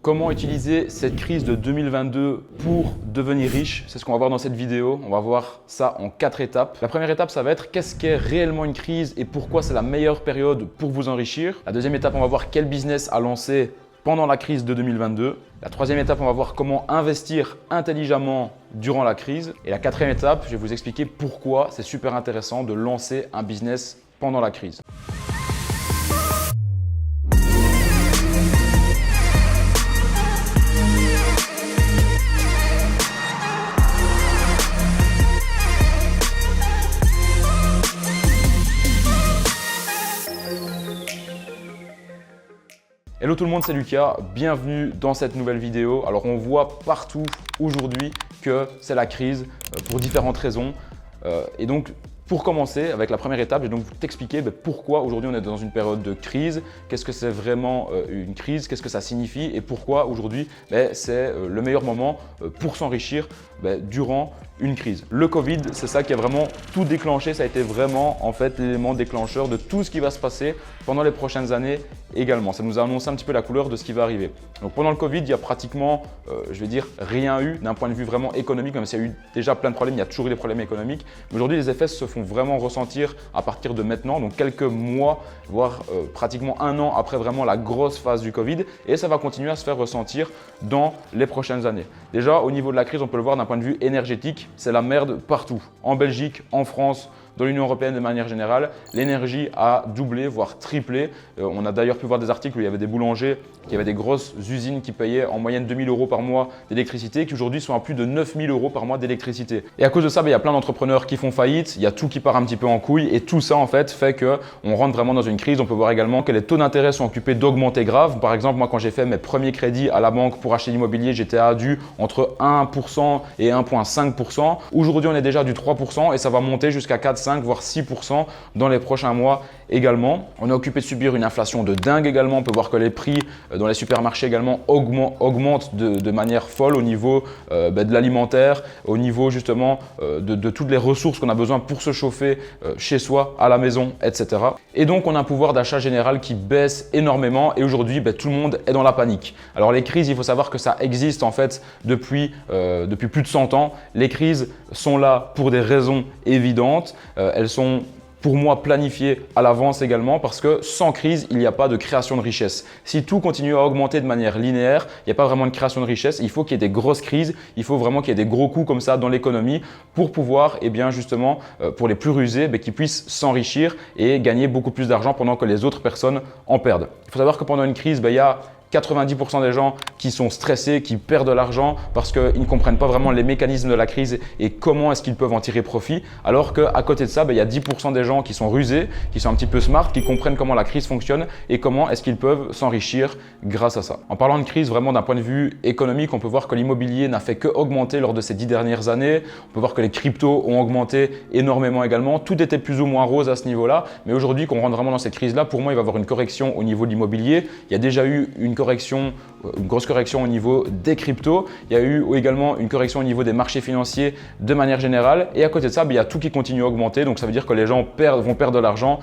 Comment utiliser cette crise de 2022 pour devenir riche? C'est ce qu'on va voir dans cette vidéo. On va voir ça en 4 étapes. La première étape, ça va être qu'est-ce qu'est réellement une crise et pourquoi c'est la meilleure période pour vous enrichir. La deuxième étape, on va voir quel business à lancer pendant la crise de 2022. La troisième étape, on va voir comment investir intelligemment durant la crise. Et la quatrième étape, je vais vous expliquer pourquoi c'est super intéressant de lancer un business pendant la crise. Hello tout le monde, c'est Lucas, bienvenue dans cette nouvelle vidéo. Alors on voit partout aujourd'hui que c'est la crise pour différentes raisons. Et donc pour commencer avec la première étape, je vais donc vous t'expliquer pourquoi aujourd'hui on est dans une période de crise, qu'est-ce que c'est vraiment une crise, qu'est-ce que ça signifie et pourquoi aujourd'hui c'est le meilleur moment pour s'enrichir durant une crise. Le Covid, c'est ça qui a vraiment tout déclenché, ça a été vraiment en fait l'élément déclencheur de tout ce qui va se passer pendant les prochaines années également. Ça nous a annoncé un petit peu la couleur de ce qui va arriver. Donc pendant le Covid, il y a pratiquement, je vais dire, rien eu d'un point de vue vraiment économique, même s'il y a eu déjà plein de problèmes, il y a toujours eu des problèmes économiques. Mais aujourd'hui, les effets se font vraiment ressentir à partir de maintenant, donc quelques mois, voire pratiquement un an après vraiment la grosse phase du Covid, et ça va continuer à se faire ressentir dans les prochaines années. Déjà, au niveau de la crise, on peut le voir d'un point de vue énergétique, c'est la merde partout. En Belgique, en France, dans l'Union européenne de manière générale, l'énergie a doublé, voire triplé. On a d'ailleurs pu voir des articles où il y avait des boulangers qui avaient des grosses usines qui payaient en moyenne 2 000 € par mois d'électricité, qui aujourd'hui sont à plus de 9 000 € par mois d'électricité. Et à cause de ça, il y a plein d'entrepreneurs qui font faillite, il y a tout qui part un petit peu en couille et tout ça en fait fait qu'on rentre vraiment dans une crise. On peut voir également que les taux d'intérêt sont occupés d'augmenter grave. Par exemple, moi quand j'ai fait mes premiers crédits à la banque pour acheter l'immobilier, j'étais à dû entre 1% et 1,5%. Aujourd'hui, on est déjà du 3% et ça va monter jusqu'à 4, 5 voire 6% dans les prochains mois également. On est occupé de subir une inflation de dingue également. On peut voir que les prix dans les supermarchés également augmentent de manière folle au niveau de l'alimentaire, au niveau justement de toutes les ressources qu'on a besoin pour se chauffer chez soi, à la maison, etc. Et donc on a un pouvoir d'achat général qui baisse énormément et aujourd'hui tout le monde est dans la panique. Alors les crises, il faut savoir que ça existe en fait depuis plus de 100 ans. Les crises sont là pour des raisons évidentes. Elles sont pour moi planifiées à l'avance également parce que sans crise, il n'y a pas de création de richesse. Si tout continue à augmenter de manière linéaire, il n'y a pas vraiment de création de richesse. Il faut qu'il y ait des grosses crises, il faut vraiment qu'il y ait des gros coups comme ça dans l'économie pour pouvoir, justement, pour les plus rusés, qu'ils puissent s'enrichir et gagner beaucoup plus d'argent pendant que les autres personnes en perdent. Il faut savoir que pendant une crise, il y a 90% des gens qui sont stressés, qui perdent de l'argent parce qu'ils ne comprennent pas vraiment les mécanismes de la crise et comment est-ce qu'ils peuvent en tirer profit. Alors qu'à côté de ça, il y a 10% des gens qui sont rusés, qui sont un petit peu smart, qui comprennent comment la crise fonctionne et comment est-ce qu'ils peuvent s'enrichir grâce à ça. En parlant de crise, vraiment d'un point de vue économique, on peut voir que l'immobilier n'a fait que augmenter lors de ces 10 dernières années. On peut voir que les cryptos ont augmenté énormément également. Tout était plus ou moins rose à ce niveau-là. Mais aujourd'hui, qu'on rentre vraiment dans cette crise-là, pour moi, il va y avoir une correction au niveau de l'immobilier. Il y a déjà eu une grosse correction au niveau des cryptos. Il y a eu également une correction au niveau des marchés financiers de manière générale. Et à côté de ça, il y a tout qui continue à augmenter. Donc ça veut dire que les gens vont perdre de l'argent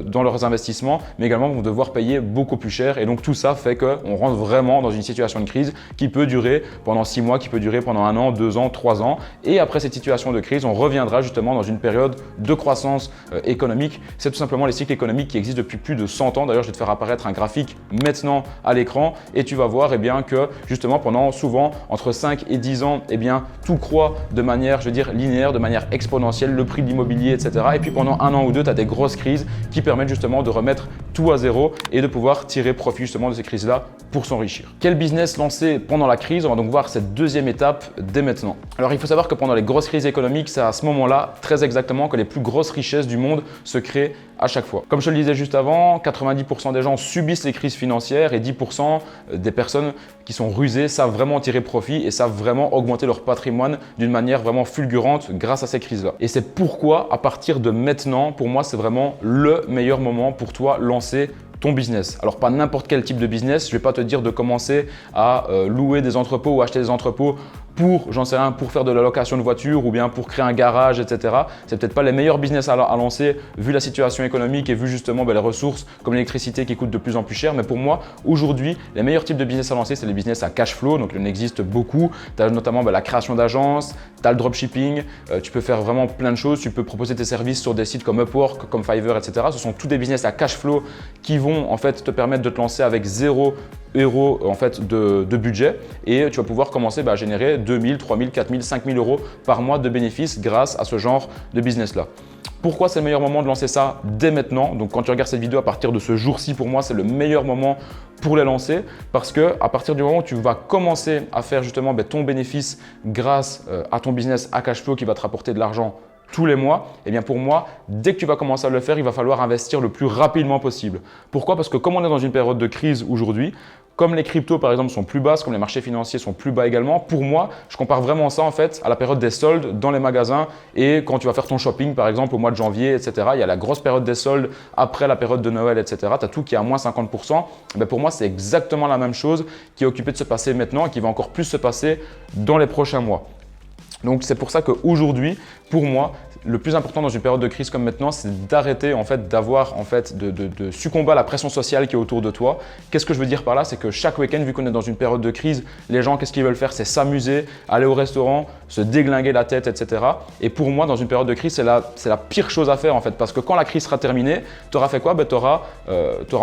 dans leurs investissements, mais également vont devoir payer beaucoup plus cher. Et donc tout ça fait qu'on rentre vraiment dans une situation de crise qui peut durer pendant 6 mois, qui peut durer pendant 1 an, 2 ans, 3 ans. Et après cette situation de crise, on reviendra justement dans une période de croissance économique. C'est tout simplement les cycles économiques qui existent depuis plus de 100 ans. D'ailleurs, je vais te faire apparaître un graphique maintenant à l'écran. Et tu vas voir que justement pendant souvent entre 5 et 10 ans, tout croît de manière, linéaire, de manière exponentielle, le prix de l'immobilier, etc. Et puis pendant 1 an ou 2, tu as des grosses crises qui permettent justement de remettre tout à zéro et de pouvoir tirer profit justement de ces crises-là pour s'enrichir. Quel business lancer pendant la crise? On va donc voir cette deuxième étape dès maintenant. Alors il faut savoir que pendant les grosses crises économiques, c'est à ce moment-là très exactement que les plus grosses richesses du monde se créent à chaque fois. Comme je te le disais juste avant, 90% des gens subissent les crises financières et 10% des personnes qui sont rusées savent vraiment tirer profit et savent vraiment augmenter leur patrimoine d'une manière vraiment fulgurante grâce à ces crises-là. Et c'est pourquoi à partir de maintenant, pour moi, c'est vraiment le meilleur moment pour toi lancer ton business. Alors pas n'importe quel type de business, je ne vais pas te dire de commencer à louer des entrepôts ou acheter des entrepôts pour, j'en sais rien, pour faire de la location de voiture ou bien pour créer un garage, etc. C'est peut-être pas les meilleurs business à lancer vu la situation économique et vu justement les ressources comme l'électricité qui coûtent de plus en plus cher. Mais pour moi, aujourd'hui, les meilleurs types de business à lancer, c'est les business à cash flow. Donc, il en existe beaucoup. Tu as notamment la création d'agences, tu as le dropshipping. Tu peux faire vraiment plein de choses. Tu peux proposer tes services sur des sites comme Upwork, comme Fiverr, etc. Ce sont tous des business à cash flow qui vont en fait te permettre de te lancer avec 0 euros en fait de budget et tu vas pouvoir commencer à générer 2000, 3000, 4000, 5000 euros par mois de bénéfices grâce à ce genre de business là. Pourquoi c'est le meilleur moment de lancer ça dès maintenant? Donc quand tu regardes cette vidéo à partir de ce jour-ci, pour moi, c'est le meilleur moment pour les lancer parce que à partir du moment où tu vas commencer à faire justement ton bénéfice grâce à ton business à cash flow qui va te rapporter de l'argent tous les mois, eh bien pour moi, dès que tu vas commencer à le faire, il va falloir investir le plus rapidement possible. Pourquoi? Parce que comme on est dans une période de crise aujourd'hui, comme les cryptos par exemple sont plus basses, comme les marchés financiers sont plus bas également, pour moi, je compare vraiment ça en fait à la période des soldes dans les magasins et quand tu vas faire ton shopping par exemple au mois de janvier, etc. Il y a la grosse période des soldes après la période de Noël, etc. Tu as tout qui est à moins 50%. Pour moi, c'est exactement la même chose qui est occupée de se passer maintenant et qui va encore plus se passer dans les prochains mois. Donc, c'est pour ça qu'aujourd'hui, pour moi, le plus important dans une période de crise comme maintenant, c'est d'arrêter en fait d'avoir en fait de succomber à la pression sociale qui est autour de toi. Qu'est-ce que je veux dire par là? C'est que chaque week-end, vu qu'on est dans une période de crise, les gens, qu'est-ce qu'ils veulent faire? C'est s'amuser, aller au restaurant, se déglinguer la tête, etc. Et pour moi, dans une période de crise, c'est la pire chose à faire en fait, parce que quand la crise sera terminée, tu auras fait quoi? Tu auras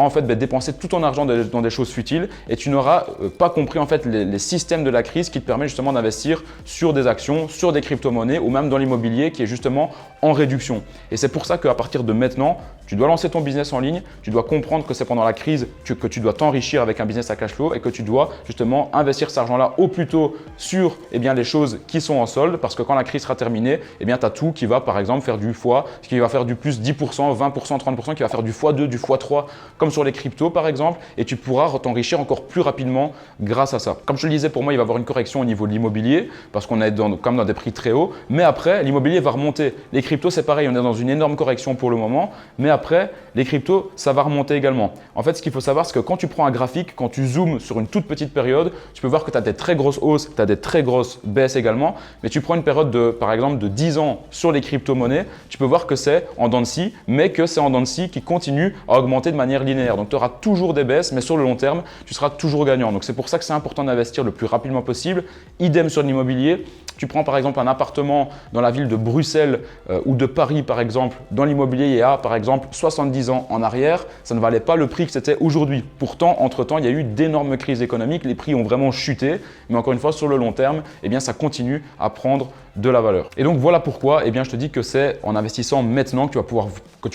en fait dépensé tout ton argent dans des choses futiles et tu n'auras pas compris en fait les systèmes de la crise qui te permettent justement d'investir sur des actions, sur des crypto-monnaies ou même dans l'immobilier qui est justement en réduction. Et c'est pour ça qu'à partir de maintenant, tu dois lancer ton business en ligne, tu dois comprendre que c'est pendant la crise que tu dois t'enrichir avec un business à cash flow et que tu dois justement investir cet argent-là au plus tôt sur les choses qui sont en solde parce que quand la crise sera terminée, tu as tout qui va par exemple faire du x, qui va faire du plus 10%, 20%, 30%, qui va faire du x2, du x3 comme sur les cryptos par exemple et tu pourras t'enrichir encore plus rapidement grâce à ça. Comme je le disais, pour moi, il va y avoir une correction au niveau de l'immobilier parce qu'on est comme dans des prix très hauts, mais après, l'immobilier va remonter. Les cryptos, c'est pareil, on est dans une énorme correction pour le moment, mais après, les cryptos, ça va remonter également. En fait, ce qu'il faut savoir, c'est que quand tu prends un graphique, quand tu zoomes sur une toute petite période, tu peux voir que tu as des très grosses hausses, tu as des très grosses baisses également, mais tu prends une période par exemple, de 10 ans sur les crypto-monnaies, tu peux voir que c'est en dents de scie, mais que c'est en dents de scie qui continue à augmenter de manière linéaire. Donc, tu auras toujours des baisses, mais sur le long terme, tu seras toujours gagnant. Donc, c'est pour ça que c'est important d'investir le plus rapidement possible. Idem sur l'immobilier. Tu prends par exemple un appartement dans la ville de Bruxelles ou de Paris par exemple, dans l'immobilier il y a par exemple 70 ans en arrière, ça ne valait pas le prix que c'était aujourd'hui. Pourtant, entre-temps, il y a eu d'énormes crises économiques, les prix ont vraiment chuté, mais encore une fois, sur le long terme, ça continue à prendre de la valeur. Et donc voilà pourquoi je te dis que c'est en investissant maintenant que tu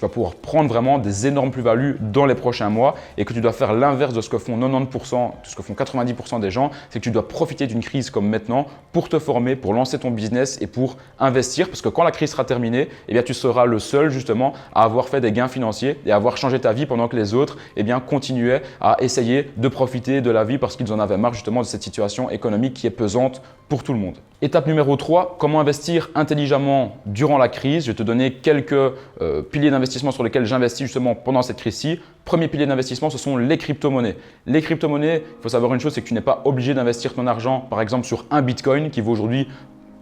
vas pouvoir prendre vraiment des énormes plus-values dans les prochains mois et que tu dois faire l'inverse de ce que font 90%, de ce que font 90% des gens, c'est que tu dois profiter d'une crise comme maintenant pour te former, pour lancer ton business et pour investir parce que quand la crise sera terminée, tu seras le seul justement à avoir fait des gains financiers et à avoir changé ta vie pendant que les autres continuaient à essayer de profiter de la vie parce qu'ils en avaient marre justement de cette situation économique qui est pesante pour tout le monde. Étape numéro 3, comment investir intelligemment durant la crise. Je vais te donner quelques piliers d'investissement sur lesquels j'investis justement pendant cette crise-ci. Premier pilier d'investissement, ce sont les crypto-monnaies. Les crypto-monnaies, il faut savoir une chose, c'est que tu n'es pas obligé d'investir ton argent par exemple sur un Bitcoin qui vaut aujourd'hui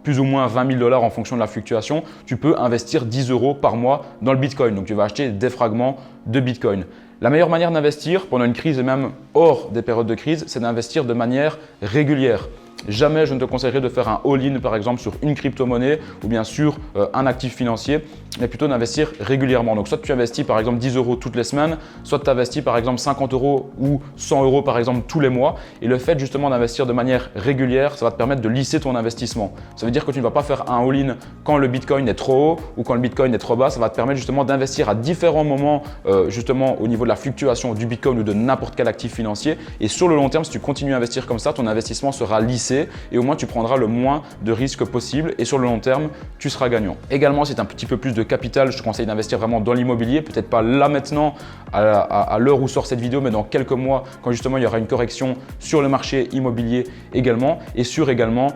plus ou moins 20 000 $ en fonction de la fluctuation. Tu peux investir 10 € par mois dans le Bitcoin. Donc, tu vas acheter des fragments de Bitcoin. La meilleure manière d'investir pendant une crise et même hors des périodes de crise, c'est d'investir de manière régulière. Jamais je ne te conseillerais de faire un all-in par exemple sur une crypto-monnaie ou bien sur un actif financier, mais plutôt d'investir régulièrement. Donc soit tu investis par exemple 10 € toutes les semaines, soit tu investis par exemple 50 € ou 100 € par exemple tous les mois. Et le fait justement d'investir de manière régulière, ça va te permettre de lisser ton investissement. Ça veut dire que tu ne vas pas faire un all-in quand le Bitcoin est trop haut ou quand le Bitcoin est trop bas. Ça va te permettre justement d'investir à différents moments justement au niveau de la fluctuation du Bitcoin ou de n'importe quel actif financier. Et sur le long terme, si tu continues à investir comme ça, ton investissement sera lissé et au moins tu prendras le moins de risques possible et sur le long terme, tu seras gagnant. Également, si tu as un petit peu plus de capital, je te conseille d'investir vraiment dans l'immobilier, peut-être pas là maintenant à l'heure où sort cette vidéo, mais dans quelques mois quand justement il y aura une correction sur le marché immobilier également et sur également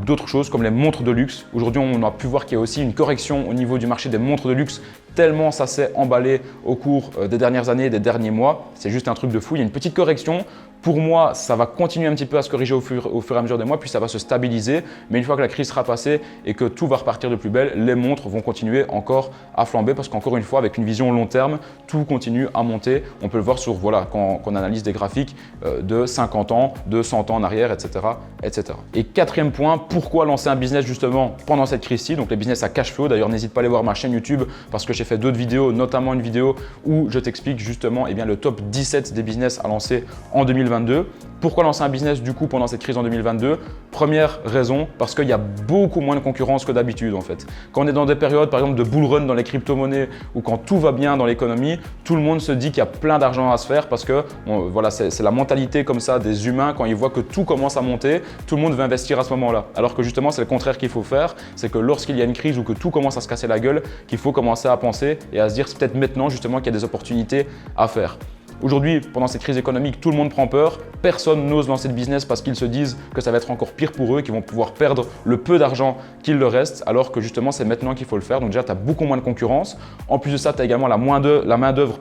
d'autres choses comme les montres de luxe. Aujourd'hui, on a pu voir qu'il y a aussi une correction au niveau du marché des montres de luxe tellement ça s'est emballé au cours des dernières années et des derniers mois. C'est juste un truc de fou. Il y a une petite correction Pour moi, ça va continuer un petit peu à se corriger au fur et à mesure des mois, puis ça va se stabiliser. Mais une fois que la crise sera passée et que tout va repartir de plus belle, les montres vont continuer encore à flamber parce qu'encore une fois, avec une vision long terme, tout continue à monter. On peut le voir sur, voilà, quand on analyse des graphiques de 50 ans, de 100 ans en arrière, etc., etc. Et quatrième point, pourquoi lancer un business justement pendant cette crise-ci? Donc les business à cash flow. D'ailleurs, n'hésite pas à aller voir ma chaîne YouTube parce que j'ai fait d'autres vidéos, notamment une vidéo où je t'explique justement le top 17 des business à lancer en 2022. Pourquoi lancer un business du coup pendant cette crise en 2022? Première raison, parce qu'il y a beaucoup moins de concurrence que d'habitude en fait. Quand on est dans des périodes par exemple de bull run dans les crypto-monnaies ou quand tout va bien dans l'économie, tout le monde se dit qu'il y a plein d'argent à se faire parce que voilà, c'est la mentalité comme ça des humains. Quand ils voient que tout commence à monter, tout le monde veut investir à ce moment-là. Alors que justement c'est le contraire qu'il faut faire, c'est que lorsqu'il y a une crise ou que tout commence à se casser la gueule, qu'il faut commencer à penser et à se dire c'est peut-être maintenant justement qu'il y a des opportunités à faire. Aujourd'hui, pendant cette crise économique, tout le monde prend peur. Personne n'ose lancer de business parce qu'ils se disent que ça va être encore pire pour eux, qu'ils vont pouvoir perdre le peu d'argent qu'il leur reste, alors que justement, c'est maintenant qu'il faut le faire. Donc déjà, tu as beaucoup moins de concurrence. En plus de ça, tu as également la main-d'œuvre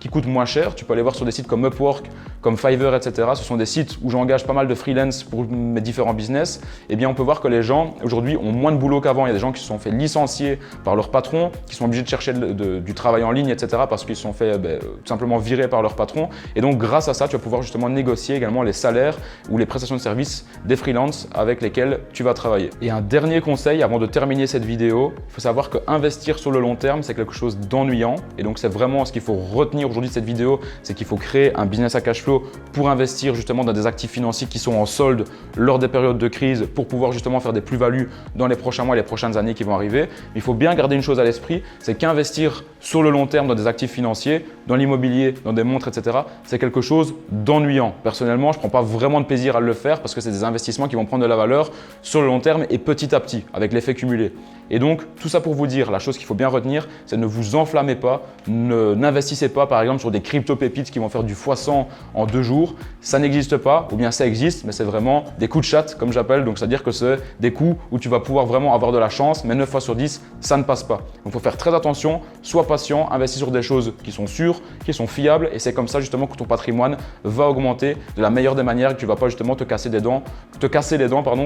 qui coûte moins cher. Tu peux aller voir sur des sites comme Upwork, comme Fiverr, etc. Ce sont des sites où j'engage pas mal de freelance pour mes différents business. Eh bien, on peut voir que les gens aujourd'hui ont moins de boulot qu'avant. Il y a des gens qui se sont fait licencier par leur patron, qui sont obligés de chercher du travail en ligne, etc. parce qu'ils se sont fait tout simplement virer par leur patron. Et donc, grâce à ça, tu vas pouvoir justement négocier également les salaires ou les prestations de services des freelances avec lesquels tu vas travailler. Et un dernier conseil avant de terminer cette vidéo, il faut savoir que investir sur le long terme, c'est quelque chose d'ennuyant. Et donc, c'est vraiment ce qu'il faut retenir aujourd'hui de cette vidéo, c'est qu'il faut créer un business à cash flow pour investir justement dans des actifs financiers qui sont en solde lors des périodes de crise pour pouvoir justement faire des plus-values dans les prochains mois et les prochaines années qui vont arriver. Il faut bien garder une chose à l'esprit, c'est qu'investir sur le long terme dans des actifs financiers, dans l'immobilier, dans des montres, etc., c'est quelque chose d'ennuyant. Personnellement, je ne prends pas vraiment de plaisir à le faire parce que c'est des investissements qui vont prendre de la valeur sur le long terme et petit à petit, avec l'effet cumulé. Et donc, tout ça pour vous dire, la chose qu'il faut bien retenir, c'est ne vous enflammez pas, n'investissez pas par exemple sur des crypto-pépites qui vont faire du x100 en 2 jours. Ça n'existe pas, ou bien ça existe, mais c'est vraiment des coups de chatte comme j'appelle. Donc, c'est-à-dire que c'est des coups où tu vas pouvoir vraiment avoir de la chance, mais 9 fois sur 10, ça ne passe pas. Donc, il faut faire très attention, sois patient, investis sur des choses qui sont sûres, qui sont fiables et c'est comme ça justement que ton patrimoine va augmenter de la meilleure des manières et que tu ne vas pas justement te casser les dents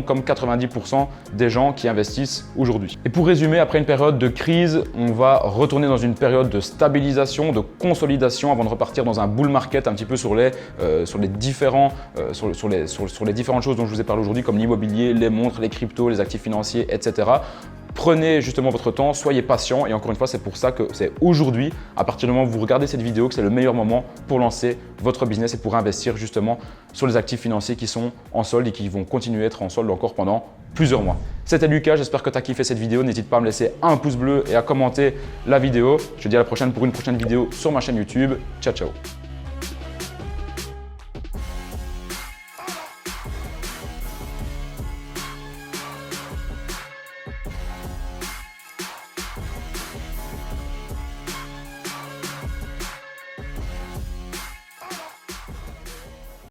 comme 90% des gens qui investissent aujourd'hui. Et pour résumer, après une période de crise, on va retourner dans une période de stabilisation, de consolidation avant de repartir dans un bull market un petit peu sur les différentes choses dont je vous ai parlé aujourd'hui comme l'immobilier, les montres, les cryptos, les actifs financiers, etc. Prenez justement votre temps, soyez patient et encore une fois, c'est pour ça que c'est aujourd'hui, à partir du moment où vous regardez cette vidéo, que c'est le meilleur moment pour lancer votre business et pour investir justement sur les actifs financiers qui sont en solde et qui vont continuer à être en solde encore pendant plusieurs mois. C'était Lucas, j'espère que tu as kiffé cette vidéo. N'hésite pas à me laisser un pouce bleu et à commenter la vidéo. Je te dis à la prochaine pour une prochaine vidéo sur ma chaîne YouTube. Ciao, ciao.